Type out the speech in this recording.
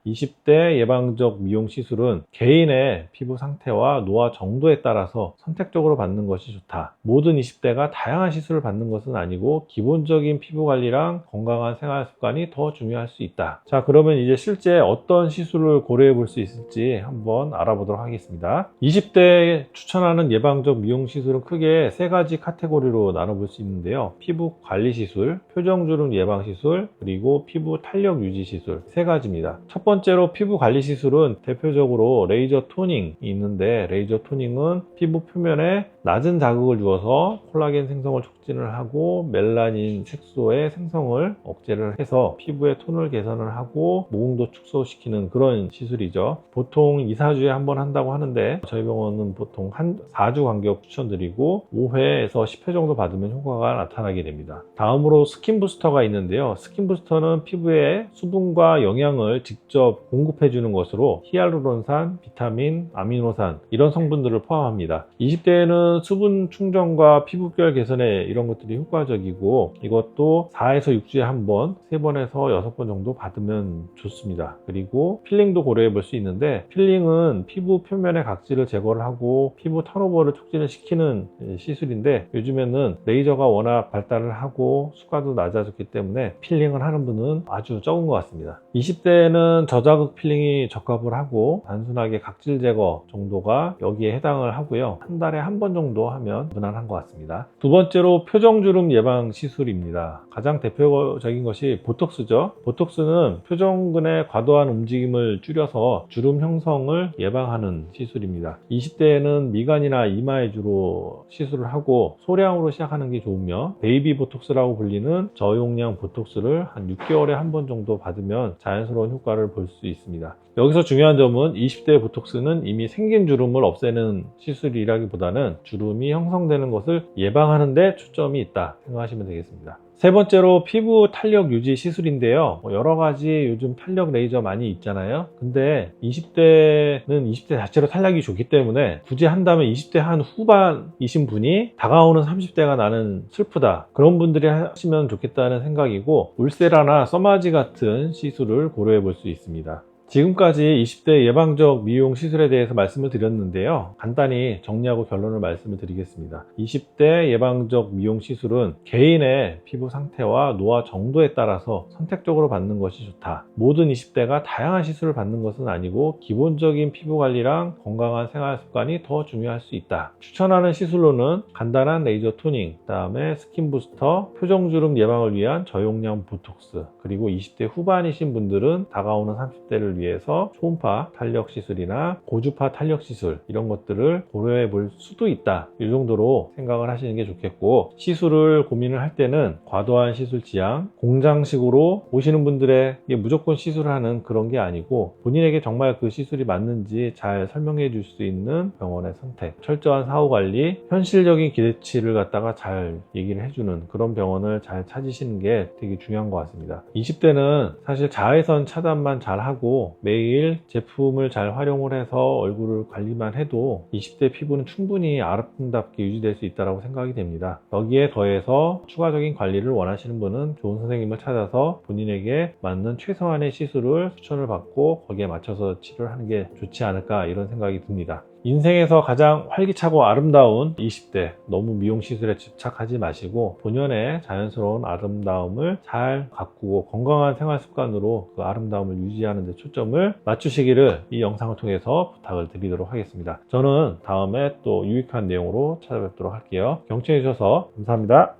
20대 예방적 미용 시술은 개인의 피부 상태와 노화 정도에 따라서 선택적으로 받는 것이 좋다. 모든 20대가 다양한 시술을 받는 것은 아니고 기본적인 피부 관리랑 건강한 생활 습관이 더 중요할 수 있다. 자, 그러면 이제 실제 어떤 시술을 고려해 볼 수 있을지 한번 알아보도록 하겠습니다. 20대에 추천하는 예방적 미용 시술은 크게 세 가지 카테고리로 나눠볼 수 있는데요. 피부 관리 시술, 표정주름 예방 시술, 그리고 피부 탄력 유지 시술 세 가지입니다. 첫 번째로 피부 관리 시술은 대표적으로 레이저 토닝이 있는데, 레이저 토닝은 피부 표면에 낮은 자극을 주어서 콜라겐 생성을 촉진을 하고 멜라닌 색소의 생성을 억제를 해서 피부의 톤을 개선을 하고 모공도 축소시키는 그런 시술이죠. 보통 2, 4주에 한 번 한다고 하는데 저희 병원은 보통 4주 간격 추천드리고 5회에서 10회 정도 받으면 효과가 나타나게 됩니다. 다음으로 스킨 부스터가 있는데요. 스킨 부스터는 피부에 수분과 영양을 직접 공급해 주는 것으로 히알루론산, 비타민, 아미노산 이런 성분들을 포함합니다. 20대에는 수분 충전과 피부결 개선에 이런 것들이 효과적이고, 이것도 4에서 6주에 한 번, 3번에서 6번 정도 받으면 좋습니다. 그리고 필링도 고려해 볼 수 있는데, 필링은 피부 표면의 각질을 제거를 하고 피부 턴오버를 촉진을 시키는 시술인데, 요즘에는 레이저가 워낙 발달을 하고 수가도 낮아졌기 때문에 필링을 하는 분은 아주 적은 것 같습니다. 20대에는 저자극 필링이 적합을 하고 단순하게 각질 제거 정도가 여기에 해당을 하고요. 한 달에 한 번 정도 하면 무난한 것 같습니다. 두 번째로 표정주름 예방 시술입니다. 가장 대표적인 것이 보톡스죠. 보톡스는 표정근의 과도한 움직임을 줄여서 주름 형성을 예방하는 시술입니다. 20대에는 미간이나 이마에 주로 시술을 하고 소량으로 시작하는 게 좋으며, 베이비 보톡스라고 불리는 저용량 보톡스를 한 6개월에 한 번 정도 받으면 자연스러운 효과를 볼 수 있습니다. 여기서 중요한 점은 20대 보톡스는 이미 생긴 주름을 없애는 시술이라기보다는 주름이 형성되는 것을 예방하는 데 초점이 있다 생각하시면 되겠습니다. 세 번째로 피부 탄력 유지 시술인데요. 여러 가지 요즘 탄력 레이저 많이 있잖아요. 근데 20대는 20대 자체로 탄력이 좋기 때문에 굳이 한다면 20대 한 후반이신 분이 다가오는 30대가 나는 슬프다, 그런 분들이 하시면 좋겠다는 생각이고, 울세라나 써마지 같은 시술을 고려해 볼 수 있습니다. 지금까지 20대 예방적 미용 시술에 대해서 말씀을 드렸는데요. 간단히 정리하고 결론을 말씀을 드리겠습니다. 20대 예방적 미용 시술은 개인의 피부 상태와 노화 정도에 따라서 선택적으로 받는 것이 좋다. 모든 20대가 다양한 시술을 받는 것은 아니고 기본적인 피부 관리랑 건강한 생활 습관이 더 중요할 수 있다. 추천하는 시술로는 간단한 레이저 토닝, 그 다음에 스킨 부스터, 표정주름 예방을 위한 저용량 보톡스, 그리고 20대 후반이신 분들은 다가오는 30대를 위해서 초음파 탄력 시술이나 고주파 탄력 시술 이런 것들을 고려해 볼 수도 있다. 이 정도로 생각을 하시는 게 좋겠고, 시술을 고민을 할 때는 과도한 시술 지향, 공장식으로 오시는 분들에게 무조건 시술하는 그런 게 아니고, 본인에게 정말 그 시술이 맞는지 잘 설명해 줄 수 있는 병원의 선택, 철저한 사후 관리, 현실적인 기대치를 갖다가 잘 얘기를 해주는 그런 병원을 잘 찾으시는 게 되게 중요한 것 같습니다. 20대는 사실 자외선 차단만 잘 하고 매일 제품을 잘 활용을 해서 얼굴을 관리만 해도 20대 피부는 충분히 아름답게 유지될 수 있다고 생각이 됩니다. 여기에 더해서 추가적인 관리를 원하시는 분은 좋은 선생님을 찾아서 본인에게 맞는 최소한의 시술을 추천을 받고 거기에 맞춰서 치료를 하는 게 좋지 않을까, 이런 생각이 듭니다. 인생에서 가장 활기차고 아름다운 20대, 너무 미용 시술에 집착하지 마시고 본연의 자연스러운 아름다움을 잘 가꾸고 건강한 생활 습관으로 그 아름다움을 유지하는 데 초점을 맞추시기를 이 영상을 통해서 부탁을 드리도록 하겠습니다. 저는 다음에 또 유익한 내용으로 찾아뵙도록 할게요. 경청해 주셔서 감사합니다.